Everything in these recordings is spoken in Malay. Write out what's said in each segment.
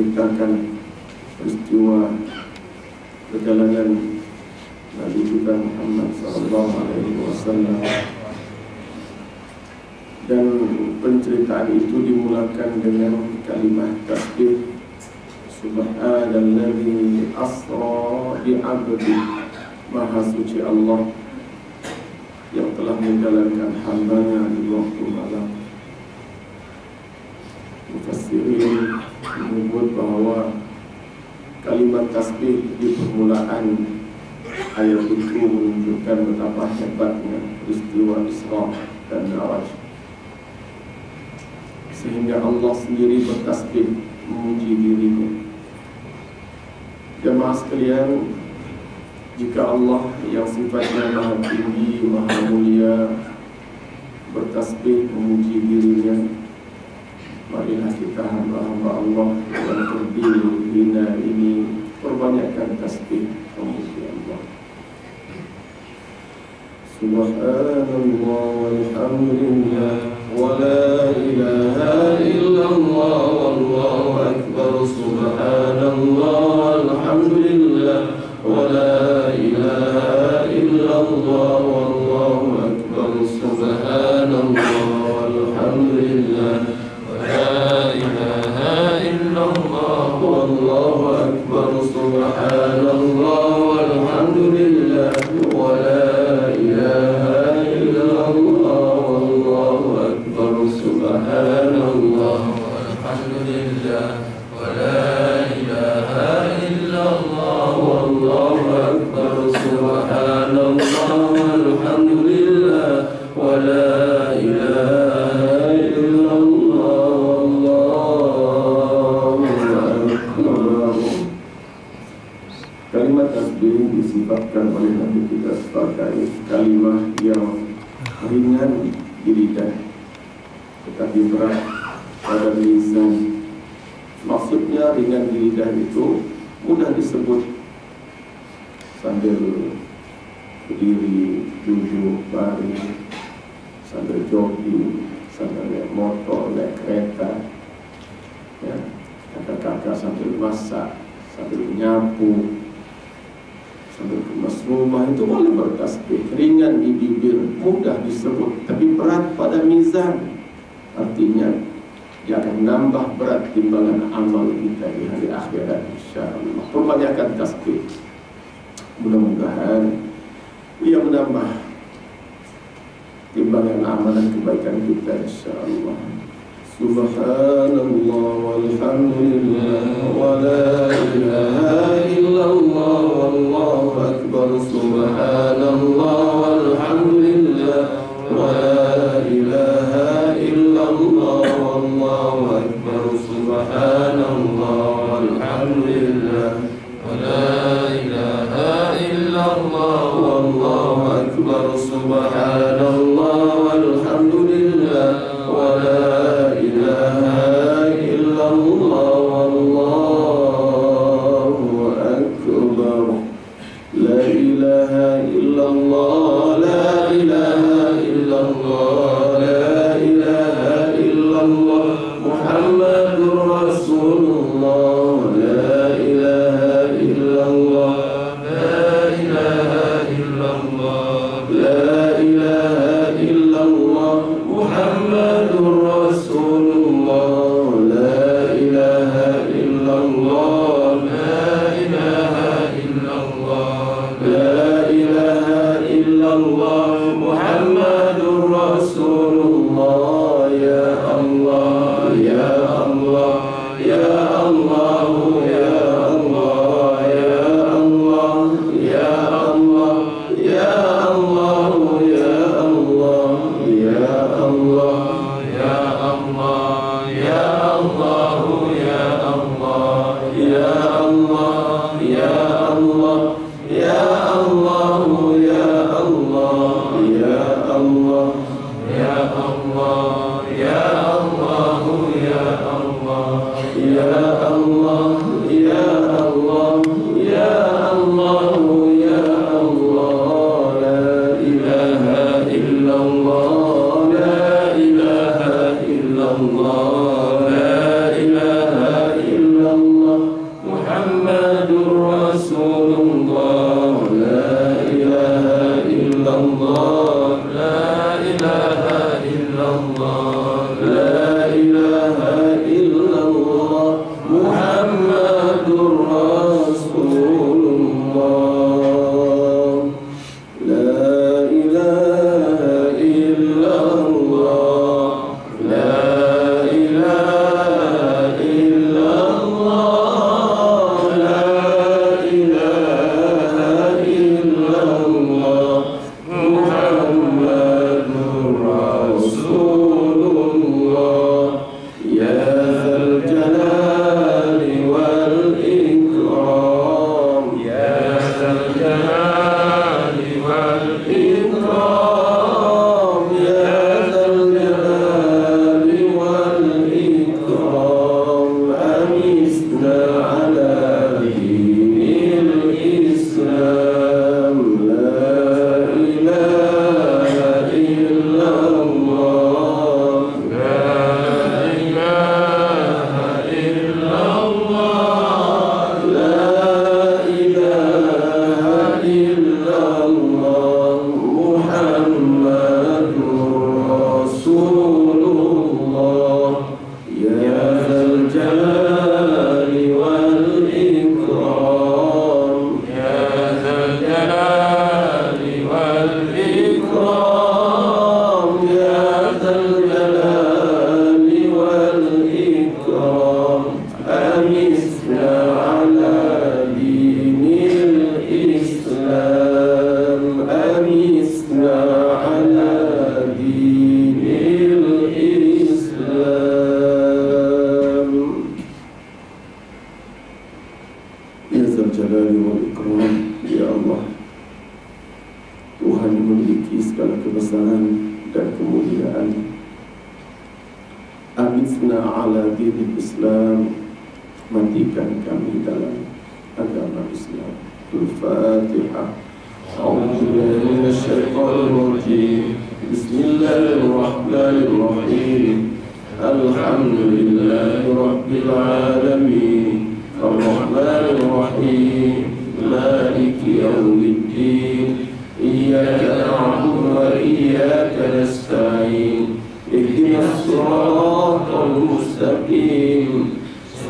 menceritakan peristiwa perjalanan Nabi kita Muhammad SAW, dan penceritaan itu dimulakan dengan kalimat tasbih Subhanalladzi asra bi'abdi, Maha suci Allah yang telah menjalankan hambanya di waktu malam. Mufassirin menyebut bahwa kalimat tasbih di permulaan ayat itu menunjukkan betapa hebatnya peristiwa Isra dan Mi'raj, sehingga Allah sendiri bertasbih memuji dirinya. Jemaah sekalian, jika Allah yang sifatnya maha tinggi, maha mulia bertasbih memuji dirinya, marilah kita hamba-hamba Allah yang terdiri hina ini perbanyakkan tasbih memuji Allah. Subhanallah walhamdulillah wa la ilaha illallah wallahu akbar. Subhanallah walhamdulillah wa la ilaha illallah wallahu akbar. Subhanallah walhamdulillah wa la ilaha illallah wallahu akbar. Subhanallah walhamdulillah wa la disebabkan oleh Nabi kita sebagai kalimah yang ringan di lidah tetapi berat pada lisan. Maksudnya ringan di lidah itu mudah disebut sambil berdiri, duduk, baring, sambil jogging, sambil naik motor, naik kereta, ya, kakak-kakak sambil masak, sambil menyapu, sambil kemas rumah, itu boleh bertasbih. Ringan di bibir, mudah disebut, tapi berat pada mizan. Artinya dia akan menambah berat timbangan amal kita di hari akhirat, insyaAllah. Perbanyakkan tasbih, mudah-mudahan ia menambah timbangan amalan kebaikan kita, insyaAllah. Subhanallah walhamdulillah wa la ilaha illallah wallahu akbar. Subhanallah walhamdulillah wa la ilaha illallah wallahu akbar. Subhanallah walhamdulillah wa la ilaha illallah wallahu akbar. Subhanallah walhamdulillah wa la Allah, la ilaha illallah. Muhammadur Rasulullah. La ilaha illallah, la ilaha illallah, la ilaha illallah, Muhammadur Rasulullah. La ilaha illallah, la ilaha illallah, la ilaha illallah, Muhammadur Rasulullah. Ya Dzal Jalali wal Ikram, ya Dzal Jalali wal Ikram, ya Dzal Jalali wal Ikram. Amisna ala dinil Islam. La ilaha illallah, la ilaha illallah, la ilaha illallah, Muhammadur Rasulullah. Ya Dzal Jalali wal Ikram, ya Dzal Jalali wal Ikram, ya Dzal Jalali wal Ikram. Amisna ala dinil Islam, amisna ala dinil Islam. Ya Dzal Jalali wal Ikram, ya Allah, Tuhan yang memiliki segala kebesaran dan kemuliaan. Amisna ala dinil Islam, matikan kami dalam agama Islam. Al-Fatihah. A'udzubillahi minasyaitonir rajim. Bismillahirrahmanirrahim. Alhamdulillahi rabbil alamin. Ar-Rahmanir Rahim. Maliki yaumiddin. Iyyaka na'budu wa iyyaka nasta'in. Ihdinas siratal mustaqim.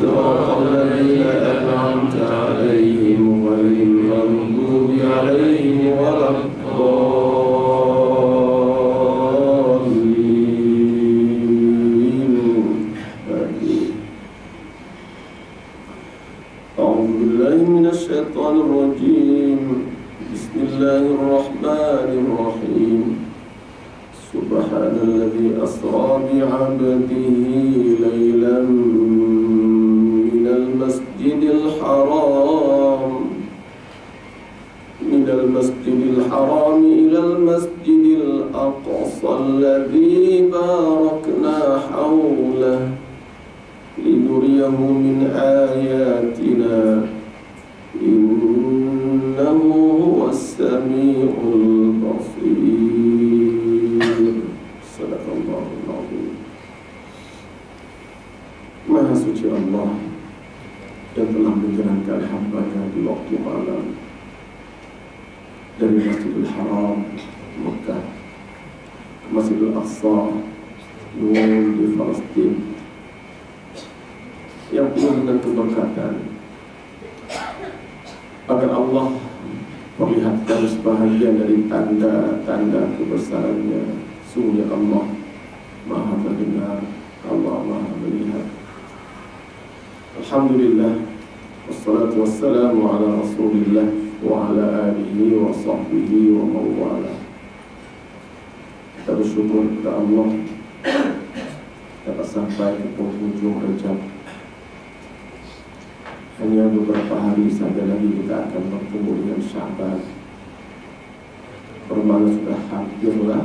صراط الذين أنعمت عليهم غير المغضوب عليهم ولا الضالين. أعوذ بالله من الشيطان الرجيم. بسم الله الرحمن الرحيم. سبحان الذي أسرى بعبده ليلا من المسجد الحرام إلى المسجد الأقصى الذي باركنا حوله لنريه من آياتنا إنه هو السميع البصير. صدق الله العظيم. Maha suci Allah yang telah menjalankan hamba-Nya di waktu malam dari Masjidil Haram Mekah ke Masjidil Aqsa Nur di Palestin yang penuh dengan keberkatan, agar Allah perlihatkan sebahagian dari tanda-tanda kebesarannya. Sungguh Allah Maha mendengar, Allah Maha melihat. Alhamdulillah, wassalatu wassalamu ala Rasulillah wa ala alihi wa sahbihi wa mawala. Kita bersyukur kepada Allah dapat sampai ke penghujung Rajab. Hanya beberapa hari saja lagi kita akan bertemu dengan Sya'ban. Bermakna sudah hampirlah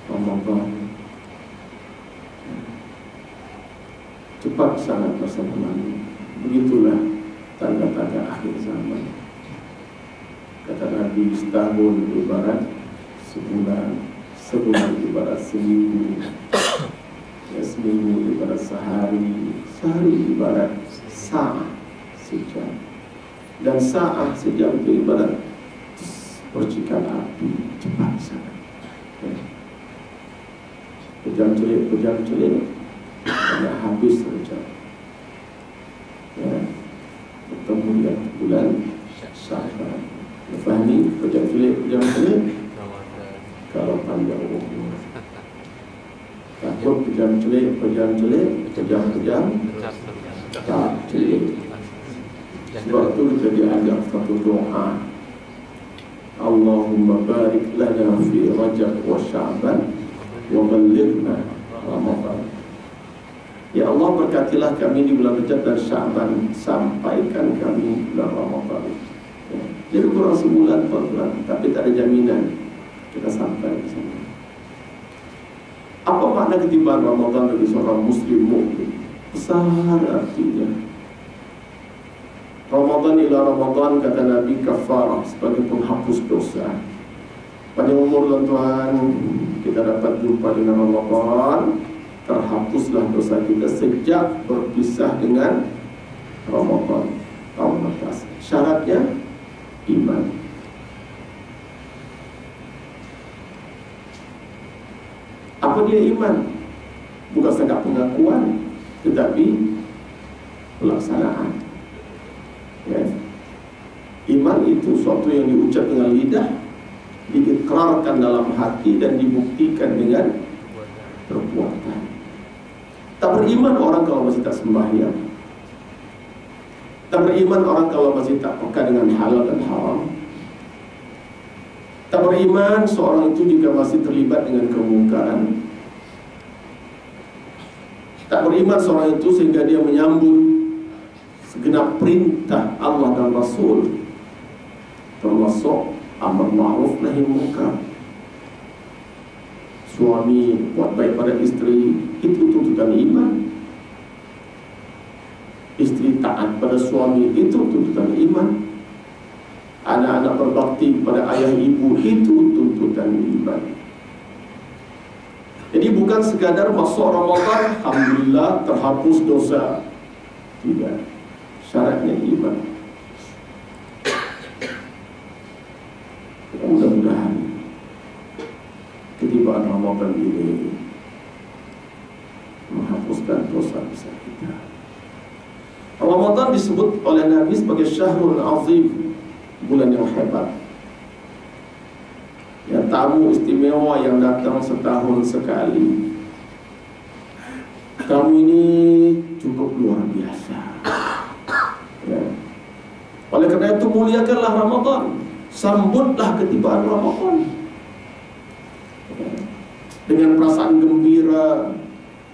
Ramadan. Cepat sangat masa berlalu. Begitulah tanda-tanda akhir zaman. Kata Nabi, setahun ibarat sebulan, sebulan ibarat seminggu, ya, seminggu ibarat sehari, sehari ibarat saat, sejam. Dan saat sejam itu ibarat percikan api cepat sangat. Pejam-celik hanya habis sejam. Bertemu dengan bulan Sya'ban. Fahmi pejam-celik kalau panjang umur. Takut pejam-celik tak celik. Sebab itu kita diajak satu doa, Allahumma barik lana fi Rajab wa Sya'ban wa ballighna Ramadan. Ya Allah, berkatilah kami di bulan Rajab dan Sya'ban, sampaikan kami bulan Ramadan. Jadi kurang sebulan, 4 bulan, tapi tak ada jaminan kita sampai di sana. Apa makna ketibaan Ramadan bagi seorang Muslim mukmin? Besar artinya. Ramadan ila Ramadan, kata Nabi, kafarah, sebagai penghapus dosa. Panjang umur Tuhan, kita dapat jumpa dengan Ramadan, terhapuslah dosa kita sejak berpisah dengan Ramadan tahun lepas. Syaratnya iman. Apa dia iman? Bukan sekadar pengakuan, tetapi pelaksanaan. Ya. Iman itu suatu yang diucap dengan lidah, diikrarkan dalam hati, dan dibuktikan dengan perbuatan. Tak beriman orang kalau masih tak sembahyang. Tak beriman orang kalau masih tak peka dengan halal dan haram. Tak beriman seorang itu jika masih terlibat dengan kemungkaran. Tak beriman seorang itu sehingga dia menyambut segenap perintah Allah dan Rasul, termasuk amar ma'ruf nahi munkar. Suami buat baik pada isteri, itu tuntutan iman. Isteri taat pada suami, itu tuntutan iman. Anak-anak berbakti kepada ayah ibu, itu tuntutan iman. Jadi bukan sekadar masuk Ramadan, alhamdulillah terhapus dosa. Tidak. Syaratnya iman. Mudah-mudahan ketibaan Ramadan ini menghapuskan dosa-dosa kita. Ramadan disebut oleh Nabi sebagai Syahrul Azim, bulan yang hebat. Ya, tamu istimewa yang datang setahun sekali. Tamu ini cukup luar biasa. Ya. Oleh karena itu muliakanlah Ramadan, sambutlah ketibaan Ramadan ya, dengan perasaan gembira,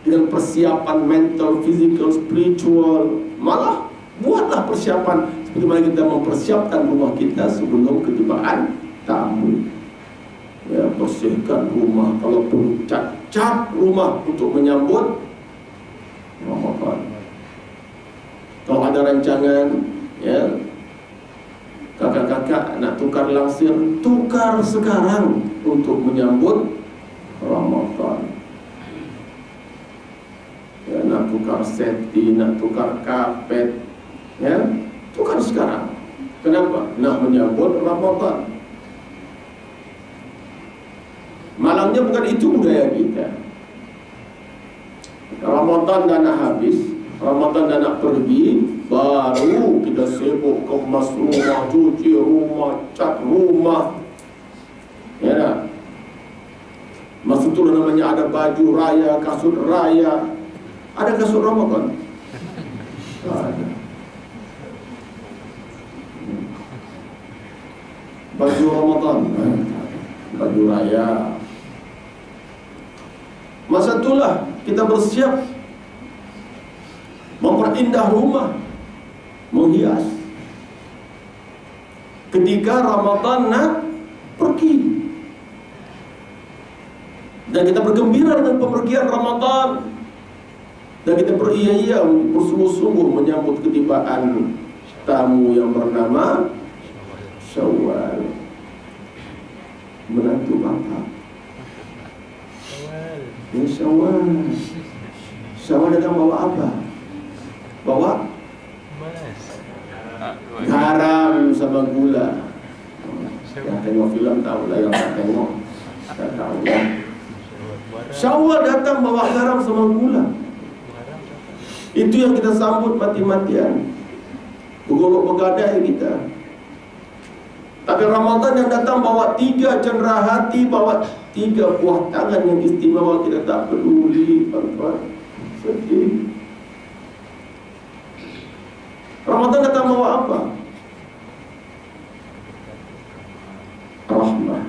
dengan persiapan mental, physical, spiritual. Malah buatlah persiapan seperti mana kita mempersiapkan rumah kita sebelum ketibaan tamu. Ya, bersihkan rumah, kalau perlu cat rumah untuk menyambut Ramadan. Kalau ada rancangan, ya, kakak-kakak nak tukar langsir, tukar sekarang untuk menyambut Ramadan. Ya, nak tukar seti, nak tukar kapet, ya, tukar sekarang. Kenapa? Nak menyambut Ramadan. Malangnya bukan itu budaya kita. Ramadan dah nak habis, Ramadan dah nak pergi, baru kita sibuk kemas rumah, cuci rumah, cat rumah. Ya tak? Masa tu namanya ada baju raya, kasut raya. Ada kasut Ramadan? Ada. Baju Ramadan, baju raya. Masa itulah kita bersiap memperindah rumah, menghias. Ketika Ramadan nak pergi, dan kita bergembira dengan pemergian Ramadan, dan kita beria-ia bersungguh-sungguh menyambut ketibaan tamu yang bernama Syawal, menantu bapa. Ini Syawal. Syawal datang bawa apa? Bawa garam sama gula. Yang tengok filem tahu lah, yang tak tengok tak tahu lah. Syawal datang bawa garam sama gula. Itu yang kita sambut mati-matian, bergolok bergadai kita. Tapi Ramadan yang datang bawa 3 cendera hati, bawa 3 buah tangan yang istimewa. Kita tak peduli, tuan-tuan. Sedih. Ramadan datang bawa apa? Rahmah.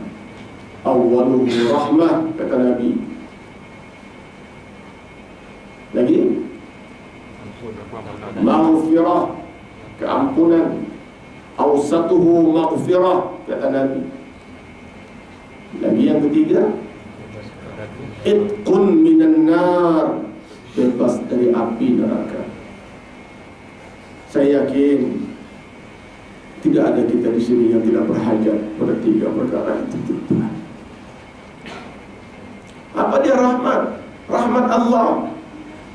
Awaluhu rahmah, kata Nabi. Lagi? Maghfirah, keampunan. Awsatuhu maghfirah, kata Nabi. Lagi yang ketiga, itqun minan nar, bebas dari api neraka. Saya yakin tidak ada kita di sini yang tidak berhajat pada 3 perkara itu. Apa dia rahmat? Rahmat Allah,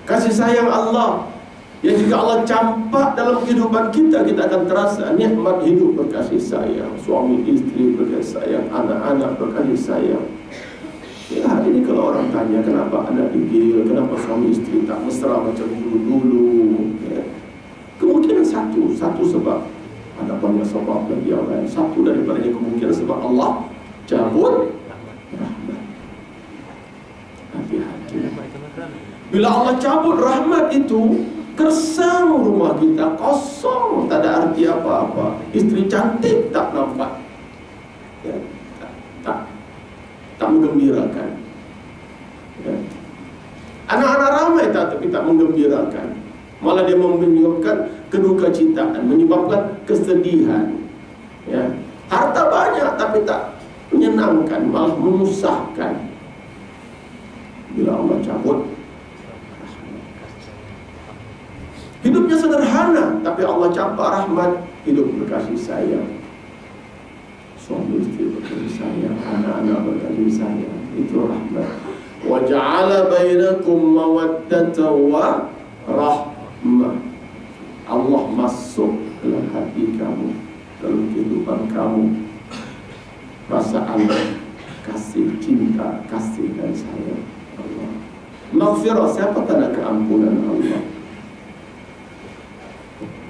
kasih sayang Allah, yang jika Allah campak dalam kehidupan kita, kita akan terasa nikmat hidup berkasih sayang, suami istri berkasih sayang, anak-anak berkasih sayang. Ya, hari ini kalau orang tanya kenapa anak digil, kenapa suami istri tak mesra macam dulu-dulu, ya, kemungkinan satu sebab. Ada banyak sebab lagi yang lain. Satu daripadanya kemungkinan sebab Allah cabut rahmat. Hati-hati. Bila Allah cabut rahmat itu, kersang rumah kita, kosong, tak ada arti apa-apa. Istri cantik tak nampak, ya, tak menggembirakan, ya. Anak-anak ramai tapi tak menggembirakan. Malah dia menyebabkan kedukacitaan, menyebabkan kesedihan, ya. Harta banyak tapi tak menyenangkan, malah menyusahkan. Bila Allah cabut, hidupnya sederhana, tapi Allah campak rahmat, hidup berkasih sayang. Suami istri berkasih sayang, anak-anak berkasih sayang, itu rahmat. Wa ja'ala bainakum mawaddatan wa rahmah. Allah masuk dalam hati kamu, dalam kehidupan kamu, perasaan kasih, cinta, kasih dan sayang Allah. Maghfirah, siapa tanda keampunan Allah?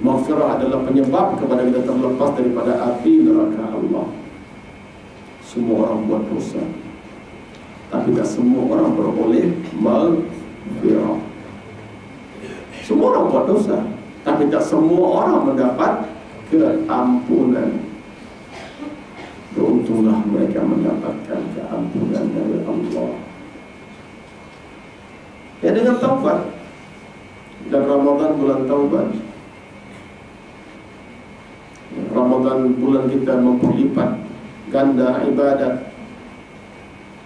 Maghfirah adalah penyebab kepada kita terlepas daripada api neraka Allah. Semua orang buat dosa, tapi tak semua orang beroleh maghfirah. Semua orang buat dosa, tapi tak semua orang mendapat keampunan. Beruntunglah mereka mendapatkan keampunan dari Allah, ya, dengan taubat. Dan Ramadan bulan taubat. Ramadan bulan kita memperlipat ganda ibadat,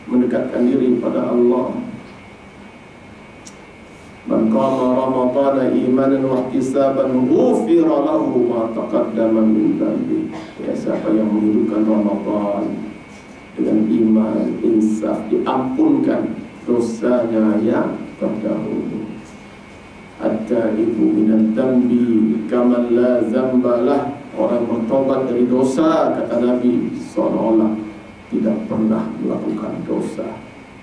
mendekatkan diri pada Allah. Man qama ramadhana imanan wa ihtisaban ghufira lahu ma taqaddama min dhanbi. Ya, siapa yang menghidupkan Ramadan dengan iman, insaf, diampunkan dosanya yang terdahulu. At-taibu minad dhanbi kaman la dzambalah. Orang bertobat dari dosa, kata Nabi, seolah-olah tidak pernah melakukan dosa,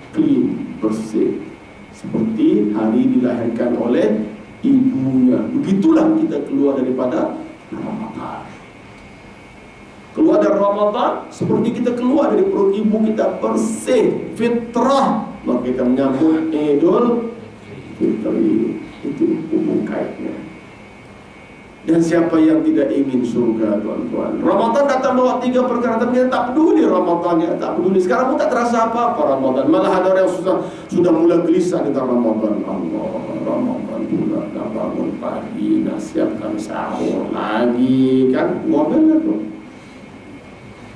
clean, bersih, seperti hari dilahirkan oleh ibunya. Begitulah kita keluar daripada Ramadan. Keluar dari Ramadan seperti kita keluar dari perut ibu kita, bersih, fitrah. Maka kita menyambut Idul Fitri. Itu hubung kaitnya. Dan siapa yang tidak ingin surga, tuan-tuan? Ramadan datang bawa 3 perkara, tapi kita tak peduli Ramadannya, tak peduli. Sekarang pun tak terasa apa-apa Ramadan. Malah ada orang yang sudah mulai gelisah dengan Ramadan. Allah, Ramadan pula, nak bangun pagi, nak siapkan sahur lagi, kan? Ngomel tu,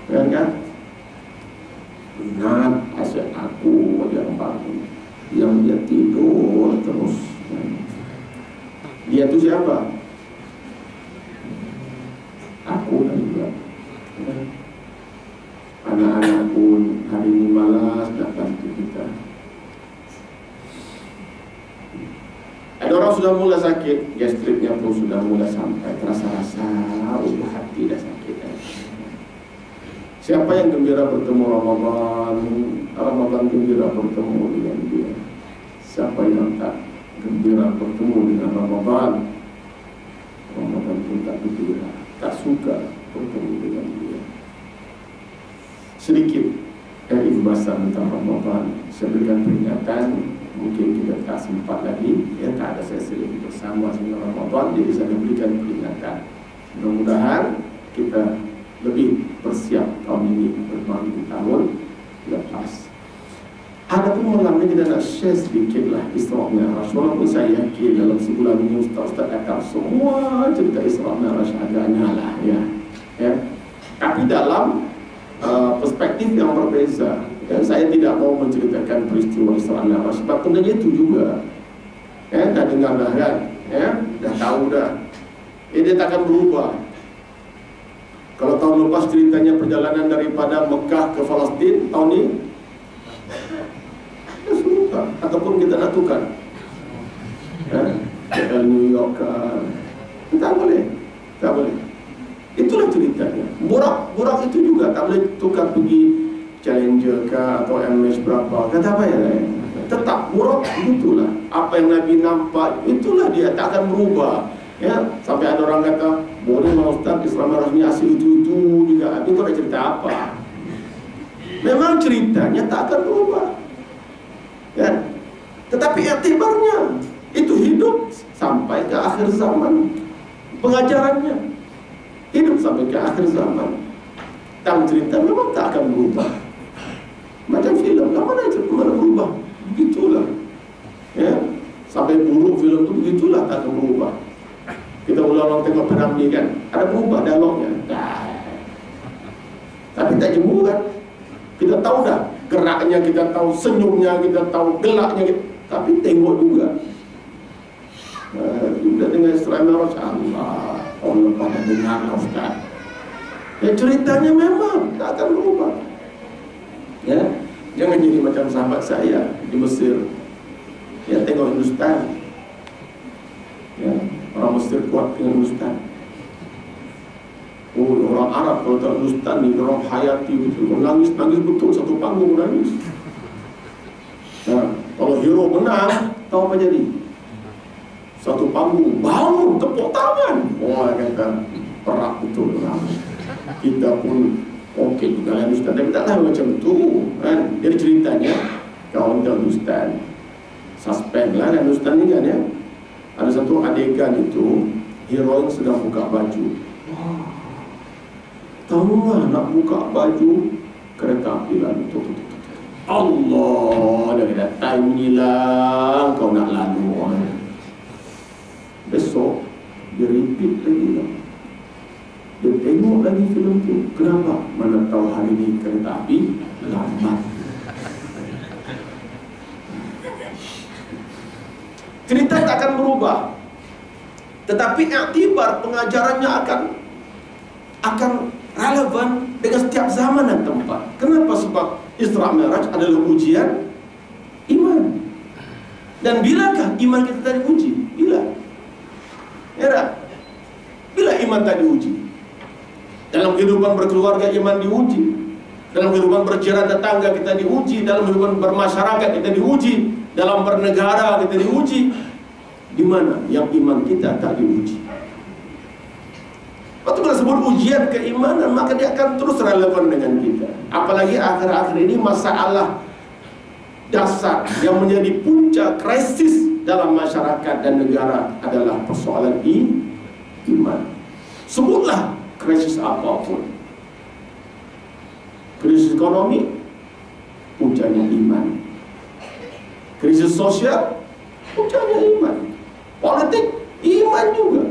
kan? Ingat asyik aku yang bangun, yang dia tidur terus. Dia tu siapa? Aku dan juga anak-anak pun hari ini malas nak bantu kita. Ada orang Memang sudah mulai sakit, gastriknya pun sudah mulai sampai terasa-rasa, hati dah sakit. Siapa yang gembira bertemu Ramadan gembira bertemu dengan dia. Siapa yang tak gembira bertemu dengan Ramadan pun tak gembira, tak suka bertemu dengan dia. Sedikit ikhbasan tentang Ramadan. Saya berikan peringatan. Mungkin kita tak sempat lagi, tak ada sesi lagi bersama dengan Ramadan. Jadi saya berikan peringatan. Mudah-mudahan kita lebih bersiap tahun ini berbanding tahun lepas. Ada pun malam ini kita nak share sedikit lah Isra Mi'raj. Walaupun saya yakin dalam sebulan ini Ustaz akan semua cerita Isra Mi'raj agaknya lah ya. Tapi dalam perspektif yang berbeza. Dan saya tidak mau menceritakan peristiwa Isra Mi'raj sebab benda itu juga dah dengar dah kan, dah tahu dah. Dia takkan berubah. Kalau tahun lepas ceritanya perjalanan daripada Mekah ke Palestin, tahun ini kita suka ataupun kita nak tukar ke New York tak boleh. Itulah ceritanya. Borak itu juga tak boleh tukar pergi Challenger ke atau MS berapa, kata apa ya? Tetap buruk, itulah apa yang Nabi nampak, itulah dia, tak akan berubah. Ya, sampai ada orang kata, boleh mau Ustaz Isra Mi'raj ni asli itu juga. Itu kau nak cerita apa? Memang ceritanya tak akan berubah. Ya. Tetapi iktibarnya itu hidup sampai ke akhir zaman. Pengajarannya hidup sampai ke akhir zaman. Dan cerita memang tak akan berubah. Macam filem, mana berubah? Begitulah. Ya, sampai buruk filem itu begitulah, tak akan berubah. Kita ulang-ulang tengok Piramli kan, ada berubah dialognya. Tapi tak jemu kan? Kita tahu dah geraknya, kita tahu senyumnya, kita tahu gelaknya, tapi tengok juga. Juga dengan Isra Mi'raj, Allah pada dengar Ustaz. Ya, ceritanya memang tak akan berubah. Ya, jangan jadi macam sahabat saya di Mesir. Ya, tengok Hindustan. Ya, orang Mesir kuat dengan Hindustan. Orang Arab kalau tak Hindustan ni orang hayati betul. Nangis betul, satu panggung nangis. Ya, kalau hero menang, tahu apa jadi? Satu panggung bangun, tepuk tangan. Kata perak betul orang. Kita pun okey juga lah Ustaz, tapi taklah macam tu kan. Jadi ceritanya kawan Ustaz suspend lah kan Ustaz ni kan ya. Ada satu adegan itu heroin sedang buka baju. Tahu lah nak buka baju kereta api lah tu. Allah, dah kata time ni lah kau nak lalu. Besok dia repeat lagi lah. Dia tengok lagi filem tu. Kenapa? Mana tahu hari ni kereta api lambat. Cerita tak akan berubah, tetapi iktibar pengajarannya akan relevan dengan setiap zaman dan tempat. Kenapa? Sebab Isra Mi'raj adalah ujian iman. Dan bilakah iman kita tadi uji? Bila? Ya tak? Bila iman tadi uji? Dalam kehidupan berkeluarga iman diuji, dalam kehidupan berjalan tetangga kita diuji, dalam kehidupan bermasyarakat kita diuji, dalam bernegara kita diuji. Di mana yang iman kita tak diuji? Waktu kita sebut ujian keimanan, maka dia akan terus relevan dengan kita. Apalagi akhir-akhir ini masalah dasar yang menjadi puncak krisis dalam masyarakat dan negara adalah persoalan iman. Sebutlah krisis apapun. Krisis ekonomi, puncaknya iman. Krisis sosial, puncaknya iman. Politik, iman juga.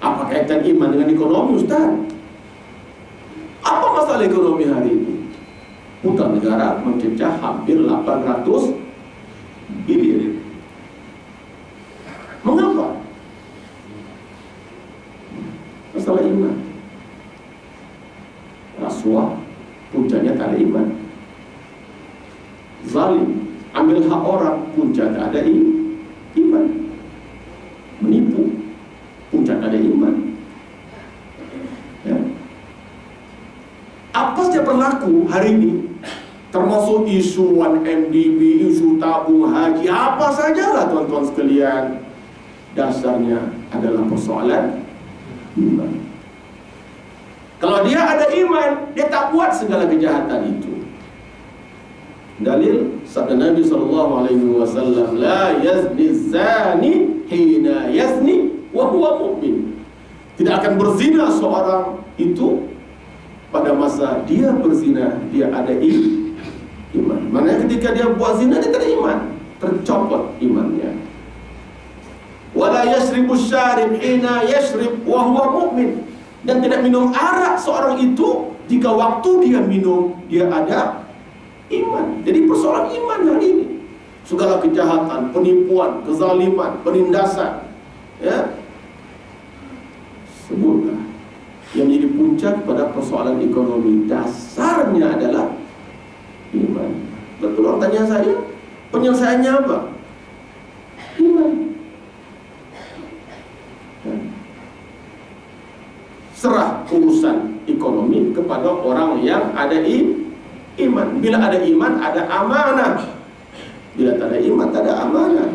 Apa kaitan iman dengan ekonomi, Ustaz? Apa masalah ekonomi hari ini? Utang negara mencecah hampir 800 bilion. Mengapa? Masalah iman. Rasuah, puncaknya tak ada iman. Zalim, ambil hak orang, puncaknya ada iman. iman. Ya. Apa saja berlaku hari ini, termasuk isu 1MDB, isu tabung haji, apa sajalah tuan-tuan sekalian, dasarnya adalah persoalan iman. Kalau dia ada iman, dia tak buat segala kejahatan itu. Dalil sabda Nabi SAW, la yazni zani hina yazni wa huwa mu'min. Tidak akan berzina seorang itu pada masa dia berzina, dia ada iman. Maknanya ketika dia buat zina, dia tak ada iman, tercopot imannya. Wala yashribu syarib hina yashrib wa huwa mu'min. Dan tidak minum arak seorang itu jika waktu dia minum, dia ada iman. Jadi persoalan iman hari ini. Segala kejahatan, penipuan, kezaliman, penindasan, ya, sebutlah yang menjadi puncak pada persoalan ekonomi, dasarnya adalah iman. Betul, orang tanya saya, penyelesaiannya apa? Iman. Serah urusan ekonomi kepada orang yang ada iman. Bila ada iman, ada amanah. Bila tak ada iman, tak ada amanah.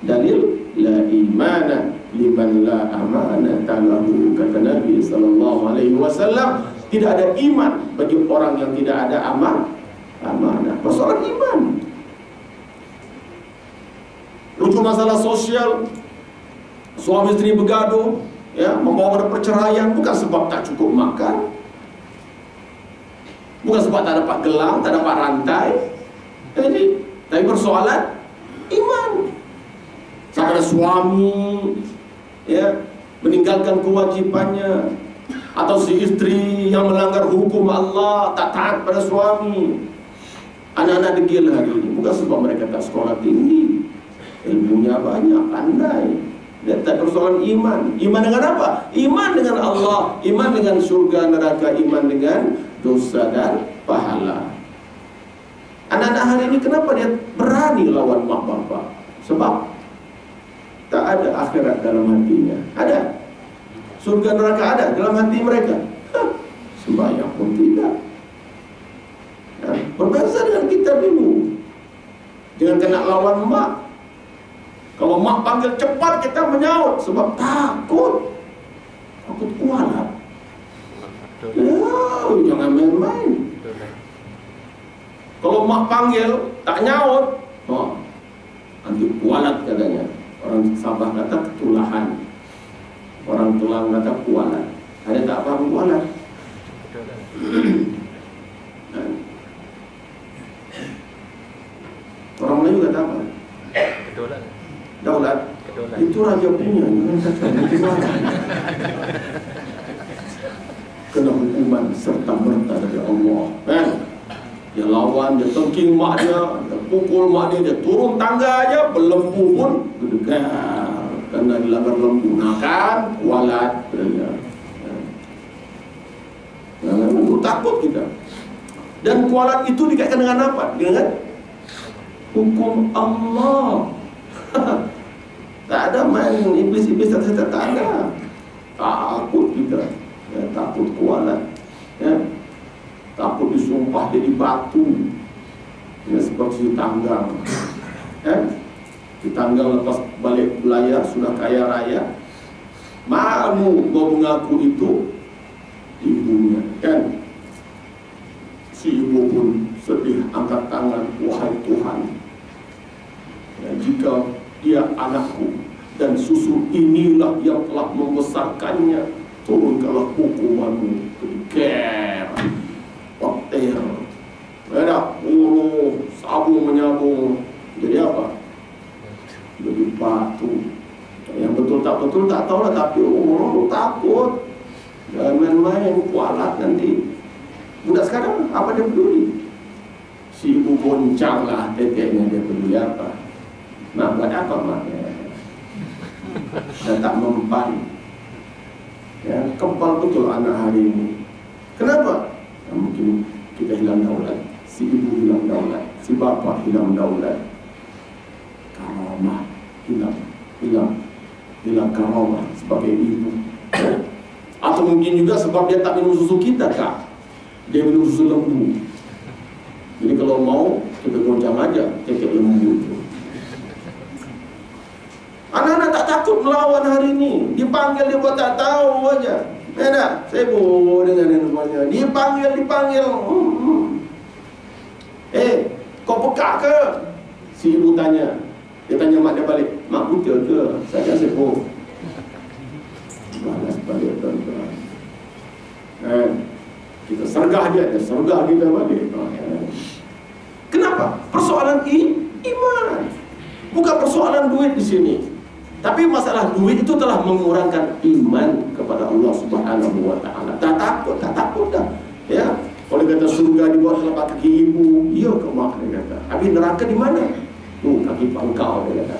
Dalil la imana liman la amanata lahu, kata Nabi SAW. Tidak ada iman bagi orang yang tidak ada amanah. Persoalan iman. Lucu masalah sosial, suami istri bergaduh, ya, membawa pada perceraian, bukan sebab tak cukup makan, bukan sebab tak dapat gelang, tak dapat rantai. Jadi, tapi persoalan iman. Sampai suami, ya, meninggalkan kewajibannya, atau si istri yang melanggar hukum Allah, tak taat pada suami. Anak-anak degil hari ini bukan sebab mereka tak sekolah tinggi, ilmunya banyak, pandai. Dan tak persoalan iman. Iman dengan apa? Iman dengan Allah, iman dengan surga neraka, iman dengan dosa dan pahala. Anak-anak hari ini kenapa dia berani lawan mak bapak? Sebab tak ada akhirat dalam hatinya. Ada surga neraka ada dalam hati mereka. Sembahyang pun tidak. Berbeza dengan kita dulu. Jangan kena lawan mak. Kalau mak panggil cepat, kita menyaut sebab takut kualat. Ya, jangan main-main. Kalau mak panggil tak nyaut, oh, nanti kualat katanya. Orang Sabah kata ketulahan, orang Tulang kata kualat. Ada tak paham kualat? Orang Melayu kata apa? Ketulan. Daulat. Itu raja punya. Kena hukuman serta merta dari Allah, kan? Dia lawan, dia tengking mak dia pukul mak dia turun tangga aja belembu pun berdegar karena dilanggar lembu. Nah kan kualat ya. Nah, takut kita. Dan kualat itu dikaitkan dengan apa? Dengan hukum Allah. Tak ada main iblis-iblis tak ada. Takut kita, ya, takut kualat, ya. Takut disumpah jadi batu, ya, seperti Tanggang, ya. Di Tanggang lepas balik belayar sudah kaya raya, malu mau mengaku itu ibunya, kan? Si ibu pun sedih, angkat tangan, wahai Tuhan, ya, jika dia anakku dan susu inilah yang telah membesarkannya, turunkanlah hukumanmu. Keker, wakter, ada ulu, sabung menyabung, jadi apa? Jadi batu. Yang betul tak betul tak tahu lah, tapi takut. Jangan main-main, kualat nanti. Budak sekarang apa dia peduli? Si ibu boncang lah teteknya, dia peduli apa? Nak buat apa maknya? Dan tak mempan. Ya, kempal betul anak hari ini. Kenapa? Ya, mungkin kita hilang daulat, si ibu hilang daulat, si bapa hilang daulat, karamah hilang karamah. sebagai ibu. Atau mungkin juga sebab dia tak minum susu kita, Kak. Dia minum susu lembu. Jadi kalau mau, kita goncang aja kekek lembu itu. Anak-anak tak takut melawan hari ini. Dipanggil dia buat tak tahu aja. Enak, saya bohong dengan semuanya. Dipanggil. Kau peka ke? Si ibu tanya. Dia tanya mak dia balik. Mak betul ke? Saya bohong. Balas balik tuan-tuan. Kita sergah dia kita balik. Kenapa? Persoalan iman. Bukan persoalan duit di sini. Tapi masalah duit itu telah mengurangkan iman kepada Allah Subhanahu wa taala. Tak takut dah. Ya. Kalau kata surga dibuat telapak kaki ibu, iya ke mak dia kata. Habis neraka di mana? Tuh kaki pangkau dia kata.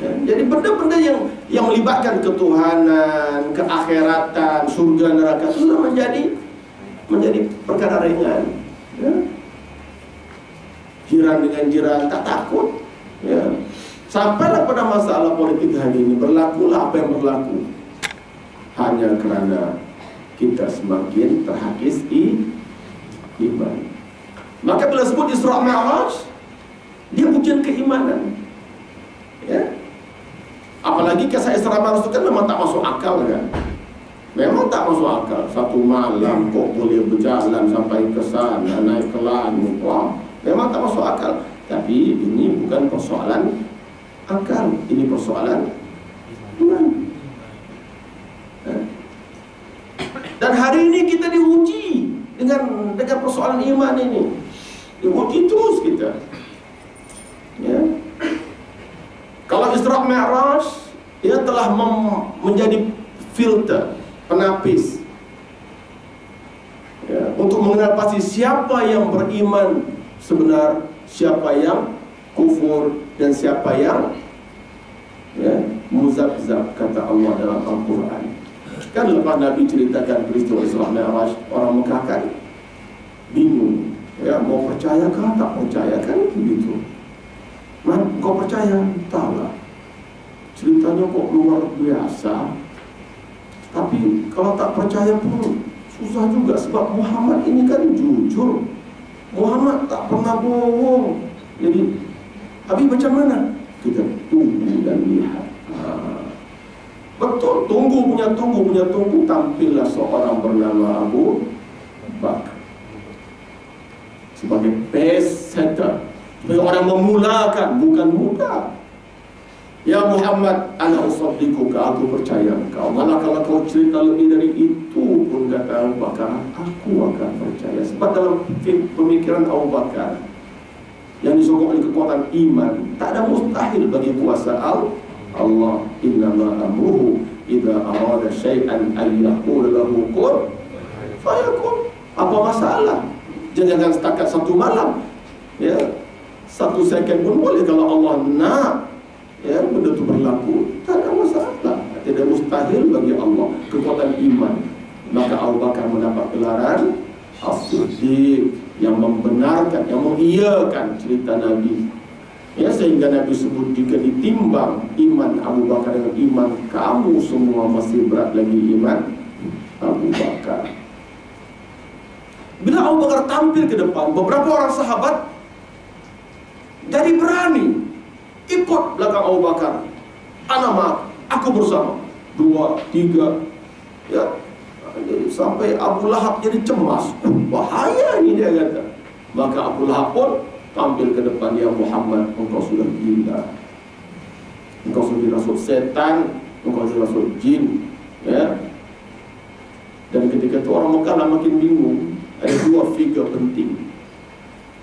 Ya, jadi benda-benda yang melibatkan ketuhanan, keakhiratan, surga neraka itu sudah menjadi perkara ringan. Ya. Jiran dengan jiran tak takut. Ya. Sampailah pada masalah politik hari ini, berlakulah apa yang berlaku. Hanya kerana kita semakin terhakis iman. Maka bila sebut Isra Mi'raj, dia ujian keimanan. Ya. Apalagi kisah Isra Mi'raj itu kan memang tak masuk akal kan. Memang tak masuk akal. Satu malam kok boleh berjalan sampai ke sana, naik ke langit. Wah, memang tak masuk akal. Tapi ini bukan persoalan akal, ini persoalan iman. Dan hari ini kita diuji dengan persoalan iman ini. Diuji terus kita. Ya. Kalau Isra Mi'raj, ia telah menjadi filter, penapis, ya, untuk mengenal pasti siapa yang beriman sebenar, siapa yang kufur, dan siapa yang muzabzab, kata Allah dalam Al-Quran. Kan lepas Nabi ceritakan peristiwa Isra Mi'raj, orang Mekah kan bingung, ya, mau percaya kah, tak percaya kan begitu. Kau percaya? Entahlah, ceritanya kok luar biasa. Tapi kalau tak percaya pun susah juga, sebab Muhammad ini kan jujur. Muhammad tak pernah bohong. Jadi habis macam mana? Kita tunggu dan lihat. Betul, tunggu. Tampillah seorang bernama Abu Bakar sebagai pace setter, sebagai orang memulakan, bukan muda. Ya Muhammad, ana usaddiquka, aku percaya engkau. Malah kalau kau cerita lebih dari itu pun, kata Abu Bakar, aku akan percaya. Sebab dalam pemikiran Abu Bakar yang disokong oleh kekuatan iman, tak ada mustahil bagi kuasa Allah. Innama amruhu idza arada syai'an an yaqula lahu kun fayakun. Apa masalah? Jangan setakat satu malam, ya, 1 second pun boleh. Kalau Allah nak, ya, benda itu berlaku, tak ada masalah. Tidak mustahil bagi Allah, kekuatan iman. Maka Abu Bakar mendapat gelaran As-Siddiq, yang membenarkan, yang mengiyakan cerita Nabi. Ya, sehingga Nabi sebut, jika ditimbang iman Abu Bakar dengan iman kamu semua, masih berat lagi iman Abu Bakar. Bila Abu Bakar tampil ke depan, beberapa orang sahabat jadi berani ikut belakang Abu Bakar. Ana aku bersama. 2, 3, ya, sampai Abu Lahab jadi cemas. Bahaya ini, dia kata. Maka Abu Lahab pun tampil ke depan, ya Muhammad, engkau sudah gila, engkau sudah rasul setan, engkau sudah rasul jin, ya. Dan ketika itu orang Mekah makin bingung. Ada 2 figure penting,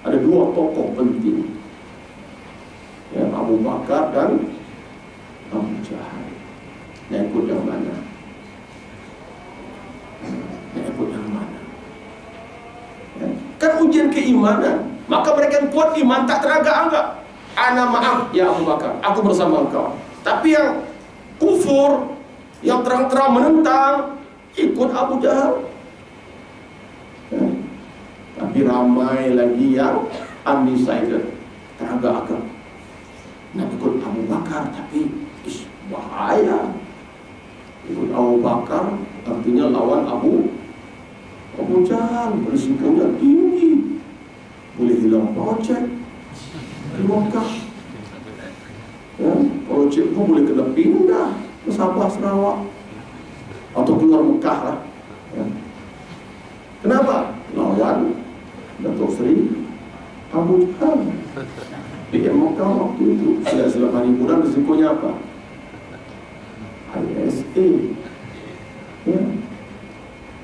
ada 2 tokoh penting, ya, Abu Bakar dan Abu Jahal. Nak ikut yang mana? Ya. Kan ujian keimanan. Maka mereka yang kuat iman tak teranggap-anggap. Ana maaf ya Abu Bakar, aku bersama engkau. Tapi yang kufur, yang terang-terang menentang, ikut Abu Jahal. Ya. Tapi ramai lagi yang undecided, teragak-agak nak ikut Abu Bakar, tapi bahaya. Ikut Abu Bakar artinya lawan Abu Jahal, risikonya tinggi, boleh hilang projek di Mekah. Ya, projek pun boleh kena pindah ke Sabah, Sarawak, atau keluar Mekah lah. Ya. Kenapa? Lawan Datuk Seri Abu Jahal di Mekah waktu itu. Sudah selama liburan, risikonya apa? ISA, ya,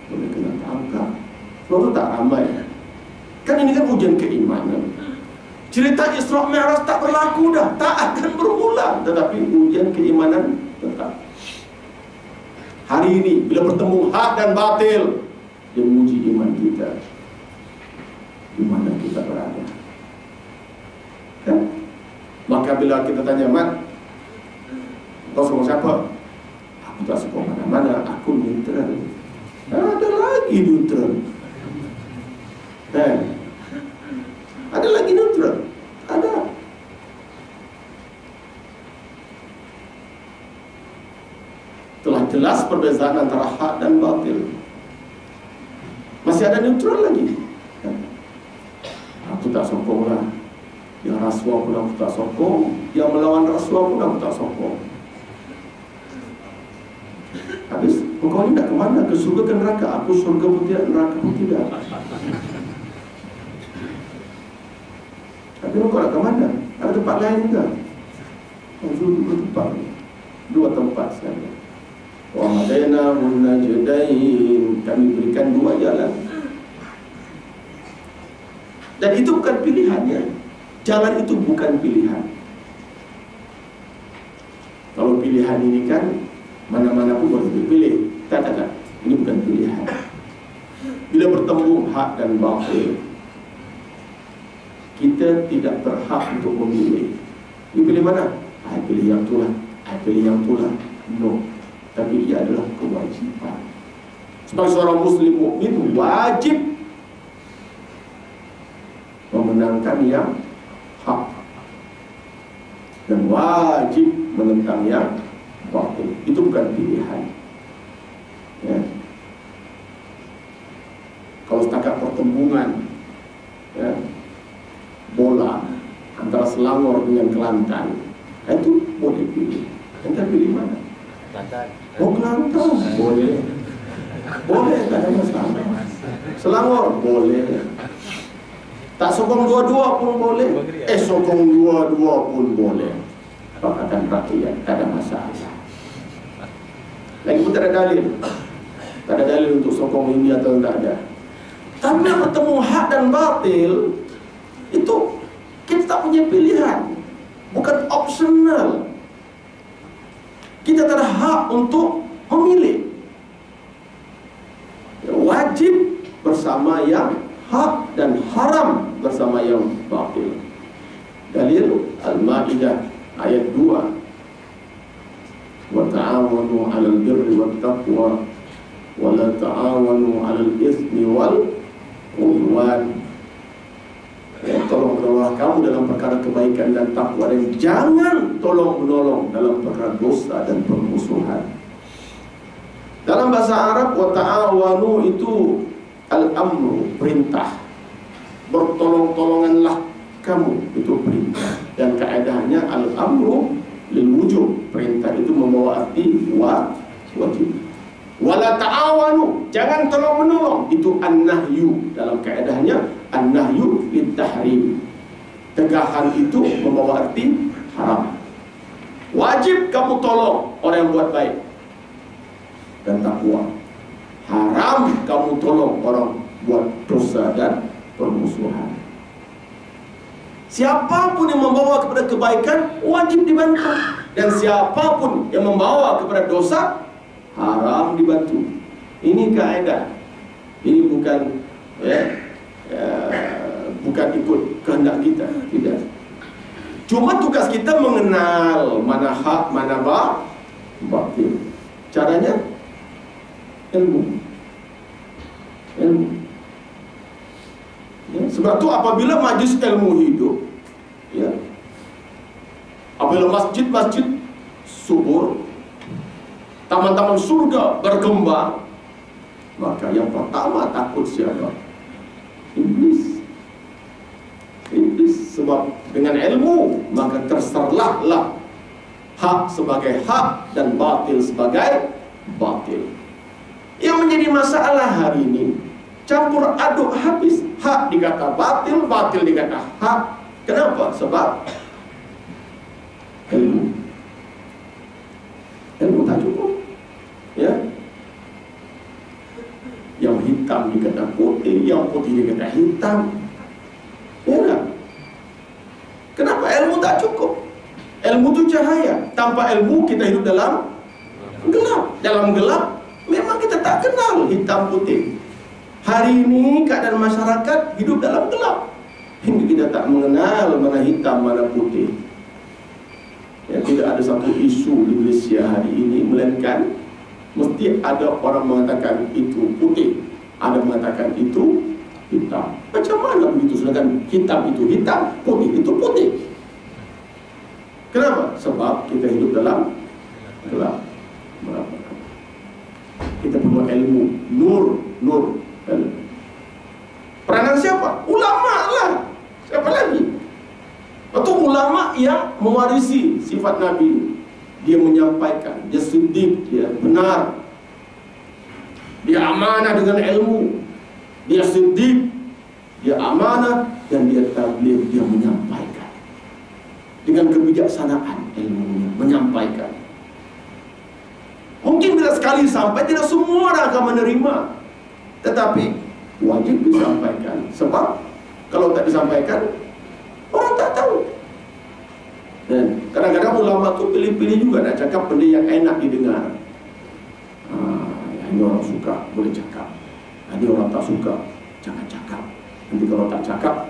boleh kena tangkap. Sebab itu tak ramai. Kan ini kan ujian keimanan. Cerita Isra Mi'raj tak berlaku dah, tak akan berulang. Tetapi ujian keimanan tetap. Hari ini bila bertemu hak dan batil, dia menguji iman kita, di mana kita berada. Kan? Maka bila kita tanya, Mat, kau sama siapa? Aku tak suka mana-mana, aku neutral. Ada lagi neutral. Ada lagi neutral. Ada. Telah jelas perbezaan antara hak dan batil. Masih ada neutral lagi. Aku tak sokong lah. Yang rasuah pun aku tak sokong, yang melawan rasuah pun aku tak sokong. Habis, engkau ni nak ke mana? Ke surga ke neraka? Aku surga pun tidak, neraka pun tidak. Tapi engkau nak ke mana? Ada tempat lain juga? Dua tempat saja. Wa hadainahun najdain, kami berikan dua jalan. Dan itu bukan pilihannya. Jalan itu bukan pilihan. Kalau pilihan ini kan mana-mana pun boleh dipilih. Tak. Ini bukan pilihan. Bila bertemu hak dan batil, kita tidak berhak untuk memilih. Ini pilih mana? Pilih yang itulah. Pilih yang itulah. No. Tapi ia adalah kewajiban. Sebagai seorang Muslim mukmin wajib memenangkan yang hak dan wajib menentang yang batil. Itu bukan pilihan. Ya. Kalau setakat pertembungan, ya, bola antara Selangor dengan Kelantan, itu boleh pilih. Anda pilih mana? Kelantan. Oh, Kelantan boleh. Boleh, tak ada masalah. Selangor boleh. Tak sokong dua-dua pun boleh. Sokong dua-dua pun boleh. Pakatan rakyat, tak ada masalah. Lagi pun tak ada dalil. Tak ada dalil untuk sokong ini atau tidak ada. Tapi bila bertemu hak dan batil, itu kita tak punya pilihan. Bukan optional. Kita tak ada hak untuk memilih. Wajib bersama yang hak dan haram bersama yang batil. Dalil Al-Maidah ayat 2. Wa ta'awanu 'alal birri wat taqwa wa la ta'awanu 'alal itsmi wal 'udwan. Tolong menolong kamu dalam perkara kebaikan dan takwa, dan jangan tolong menolong dalam perkara dosa dan permusuhan. Dalam bahasa Arab, wa ta'awanu itu al-amru, perintah. Bertolong-tolonganlah kamu, itu perintah. Dan kaedahnya al-amru lil wujub, perintah itu membawa arti wajib. Wala ta'awanu, jangan tolong menolong, itu an-nahyu. Dalam kaedahnya an-nahyu lit tahrim, tegahan itu membawa arti haram. Wajib kamu tolong orang yang buat baik dan takwa. Haram kamu tolong orang buat dosa dan permusuhan. Siapapun yang membawa kepada kebaikan wajib dibantu, dan siapapun yang membawa kepada dosa haram dibantu. Ini kaedah. Ini bukan bukan ikut kehendak kita, tidak. Cuma tugas kita mengenal mana hak, mana batil. Caranya ilmu. Ya, sebab itu apabila majlis ilmu hidup, ya, apabila masjid-masjid subur, taman-taman surga berkembang, maka yang pertama takut siapa? Iblis. Iblis. Sebab dengan ilmu maka terserlahlah hak sebagai hak dan batil sebagai batil. Yang menjadi masalah hari ini, campur aduk habis. Hak dikata batil, batil dikata hak. Kenapa? Sebab ilmu. Ilmu tak cukup. Ya. Yang hitam dikata putih, yang putih dikata hitam. Ya tak? Kenapa ilmu tak cukup? Ilmu itu cahaya. Tanpa ilmu kita hidup dalam gelap. Dalam gelap memang kita tak kenal hitam putih. Hari ini keadaan masyarakat hidup dalam gelap, hingga kita tak mengenal mana hitam mana putih. Ya, tidak ada satu isu di Malaysia hari ini melainkan mesti ada orang mengatakan itu putih, ada mengatakan itu hitam. Macam mana begitu? Sedangkan hitam itu hitam, putih itu putih. Kenapa? Sebab kita hidup dalam gelap. Kita punya ilmu, nur. Peranan siapa? Ulama lah. Siapa lagi? Atau ulama yang mewarisi sifat Nabi. Dia menyampaikan, dia siddiq, dia benar, dia amanah dengan ilmu, dia siddiq, dia amanah, dan dia tabligh, dia menyampaikan dengan kebijaksanaan ilmunya, menyampaikan. Mungkin bila sekali sampai tidak semua orang akan menerima, tetapi wajib disampaikan. Sebab kalau tak disampaikan, orang tak tahu. Dan kadang-kadang ulama tu pilih-pilih juga nak cakap benda yang enak didengar. Ini orang suka, boleh cakap. Ini orang tak suka, jangan cakap. Nanti kalau tak cakap,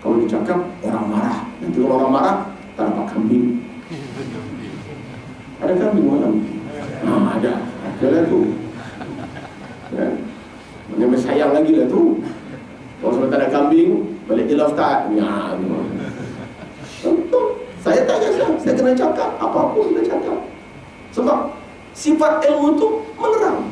kalau dicakap, orang marah. Nanti kalau orang marah, tak dapat kambing. Ada kambing malam? Ada. Ada lah tu. Yang sayang lagi lah tu. Kalau sampai tak ada kambing, balik je lah Ustaz. Ya, tentu. Saya tak kisah, saya kena cakap apapun kena cakap. Sebab sifat ilmu itu menerang.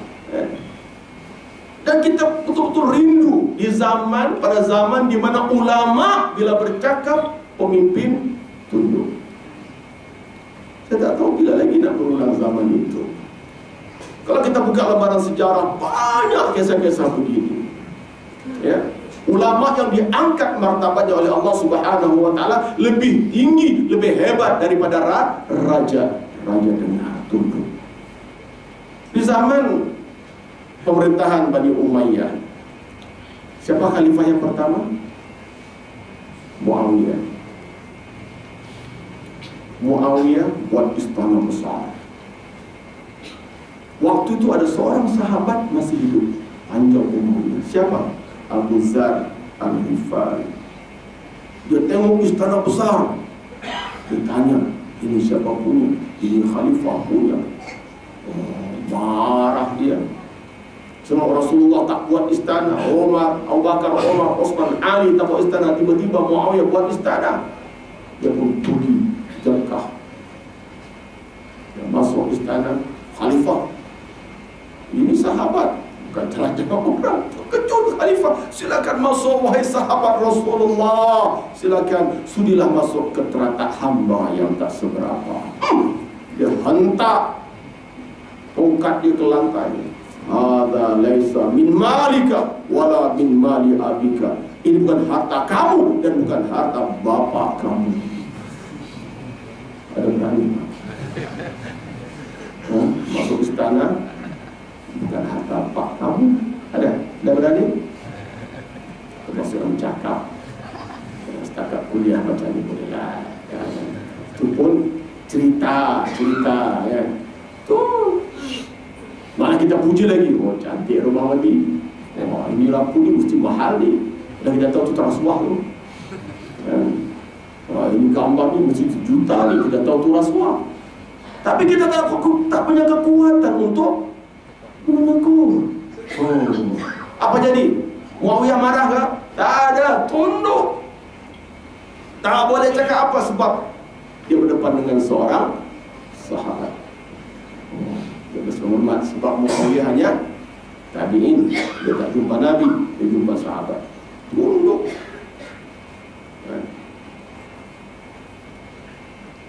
Dan kita betul-betul rindu di zaman, pada zaman di mana ulama bila bercakap, pemimpin tunduk. Saya tak tahu bila lagi nak berulang zaman itu. Kalau kita buka lembaran sejarah, banyak kisah-kisah begini. Ya. Ulama yang diangkat martabatnya oleh Allah Subhanahu wa taala lebih tinggi, lebih hebat daripada raja dengar tunduk. Di zaman pemerintahan Bani Umayyah, siapa khalifah yang pertama? Muawiyah. Muawiyah buat istana besar. Waktu itu ada seorang sahabat masih hidup, panjang umurnya. Siapa? Abu Zar Al-Ghifari. Dia tengok istana besar. Dia tanya, ini siapa punya? Ini khalifah punya. Marah dia. Semua Rasulullah tak buat istana. Umar, Abu Bakar, Umar, Osman, Ali tak buat istana. Tiba-tiba Muawiyah buat istana. Dia pun pergi Jekkah. Dia masuk istana khalifah. Ini sahabat, bukan jalan-jalan orang. Kejut khalifah, silakan masuk wahai sahabat Rasulullah. Silakan, sudilah masuk ke teratak hamba yang tak seberapa. Dia hentak tongkat dia ke lantai. Hadza laisa min malika wala min mali abika. Ini bukan harta kamu dan bukan harta bapa kamu. Ada berani masuk istana, bukan harta pak kamu. Ada berani? Masih orang cakap, setakat kuliah macam ni boleh lah. Itu pun cerita ya. Tu malah kita puji lagi. Oh cantik rumah mandi. Oh ini lampu ni mesti mahal ni. Dan kita tahu tu rasuah tu. Ini gambar ni mesti juta ni. Kita tahu tu rasuah. Tapi kita tak punya kekuatan untuk menegur. Apa jadi? Muawiyah marah ke? Tak ada, tunduk. Tak boleh cakap apa sebab dia berdepan dengan seorang sahabat. Dia berhormat sebab Muawiyah hanya tabi'in. Dia tak jumpa Nabi, dia jumpa sahabat. Tunduk.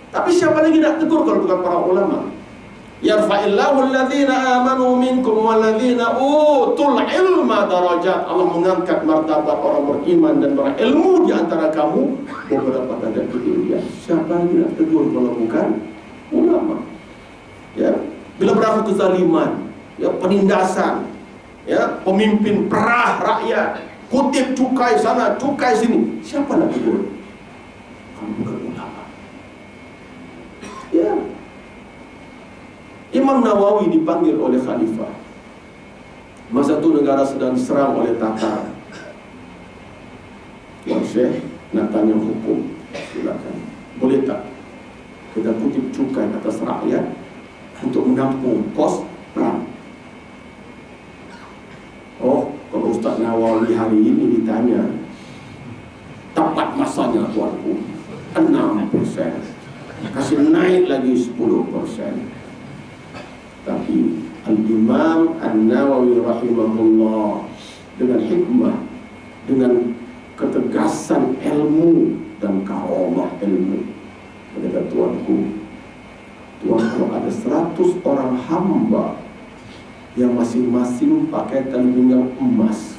Tapi siapa lagi nak tegur kalau bukan para ulama? Yarfa'illahu alladhina amanu minkum walladhina utul ilma darajat. Allah mengangkat martabat orang beriman dan berilmu di antara kamu beberapa tanda ketinggian. Siapa lagi nak tegur kalau bukan ulama? Ya, bila berlaku kezaliman, ya, penindasan, ya, pemimpin perah rakyat, kutip cukai sana, cukai sini, siapa nak tegur? Kalau bukan ulama. Ya. Imam Nawawi dipanggil oleh khalifah. Masa itu negara sedang diserang oleh Tatar. Tuan Syekh nak tanya hukum, silakan. Boleh tak kita kutip cukai atas rakyat untuk menampung kos perang? Oh, kalau Ustaz Nawawi hari ini ditanya, tepat masanya tuanku, 6%. Kasih naik lagi 10%. Tapi Al-Imam An-Nawawi rahimahullah dengan hikmah, dengan ketegasan ilmu dan karomah ilmu, kata tuanku ada 100 orang hamba yang masing-masing pakai tali pinggang emas.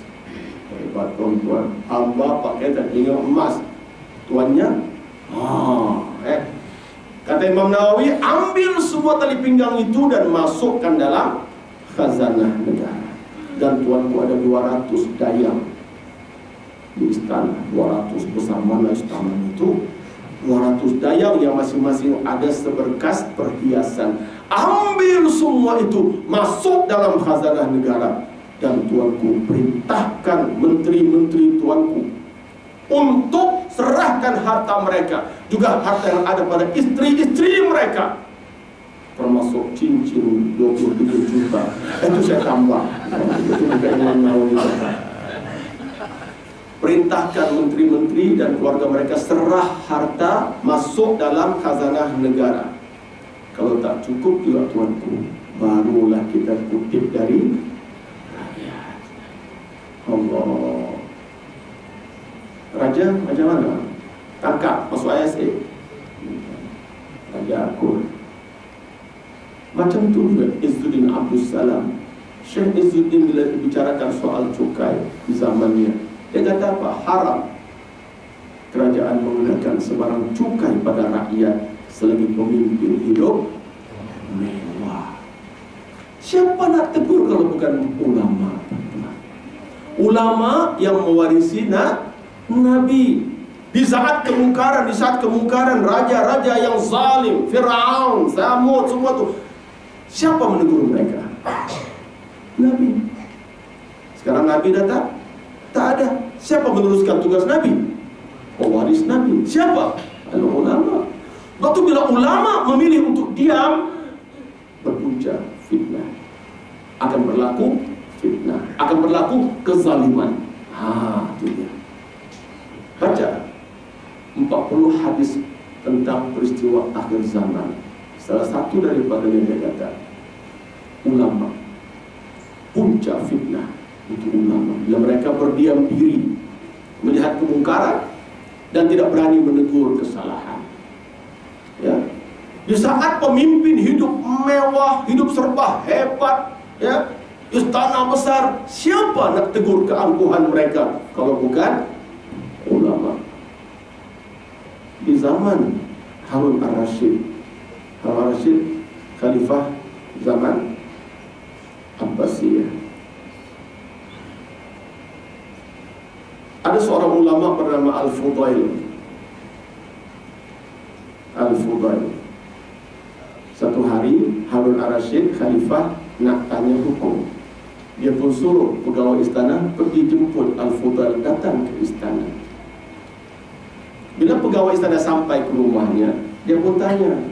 Hebat tuan-tuan, hamba pakai tali pinggang emas, tuannya kata Imam Nawawi, ambil semua tali pinggang itu dan masukkan dalam khazanah negara. Dan tuanku ada 200 dayang di istana. 200 besar mana istana itu? 200 dayang yang masing-masing ada seberkas perhiasan. Ambil semua itu, masuk dalam khazanah negara. Dan tuanku perintahkan menteri-menteri tuanku untuk serahkan harta mereka, juga harta yang ada pada istri-istri mereka, termasuk cincin 23 juta. Itu saya tambah. Itu bukan Imam Nawawi. Perintahkan menteri-menteri dan keluarga mereka serah harta masuk dalam khazanah negara. Kalau tak cukup juga tuanku, barulah kita kutip dari rakyat. Allah. Raja mana? Tangkap, masuk ISA. Raja Akur. Macam tu juga Izzuddin Abdul Salam. Syekh Izzuddin bila dibicarakan soal cukai di zamannya, dia kata apa? Haram kerajaan menggunakan sebarang cukai pada rakyat selagi pemimpin hidup mewah. Siapa nak tegur kalau bukan ulama? Ulama yang mewarisi Nabi. Di saat kemungkaran, raja-raja yang zalim, Fir'aun, Samud, semua itu, siapa menegur mereka? Nabi. Sekarang Nabi datang, tak ada. Siapa meneruskan tugas Nabi? Pewaris Nabi. Siapa? Ulama. Waktu bila ulama memilih untuk diam, berpunca fitnah. Akan berlaku fitnah, akan berlaku kezaliman. Itu dia. Baca 40 hadis tentang peristiwa akhir zaman. Salah satu daripada yang dia kata, ulama, punca fitnah itu ulama. Bila mereka berdiam diri melihat kemungkaran dan tidak berani menegur kesalahan. Ya. Di saat pemimpin hidup mewah, hidup serba hebat, ya, istana besar, siapa nak tegur keangkuhan mereka kalau bukan ulama? Di zaman Harun Ar-Rasyid, khalifah zaman Abbasiyah, ada seorang ulama bernama Al-Fudail. Satu hari Harun Ar-Rasyid khalifah nak tanya hukum. Dia pun suruh pegawai istana pergi jemput Al-Fudail datang ke istana. Bila pegawai istana sampai ke rumahnya, dia pun tanya,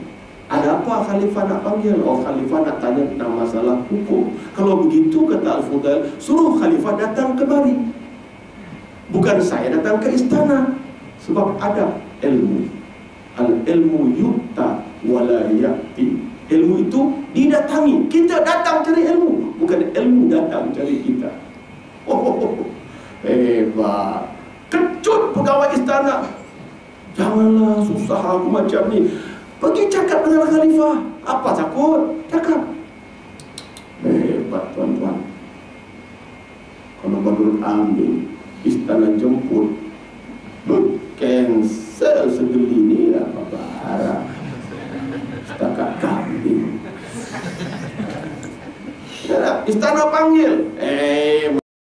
ada apa khalifah nak panggil? Oh, khalifah nak tanya tentang masalah hukum. Kalau begitu, kata Al-Fudail, suruh khalifah datang kemari, bukan saya datang ke istana. Sebab ada ilmu. Al-ilmu yu'ta wala ya'ti. Ilmu itu didatangi. Kita datang cari ilmu, bukan ilmu datang cari kita. Hebat. Kecut pegawai istana. Janganlah susah aku macam ni. Pergi cakap dengan khalifah. Apa takut? Cakap. Hebat tuan-tuan. Kalau Badrul Amin istana jemput, cancel segeli ni lah barang. Setakat kambing. Istana panggil.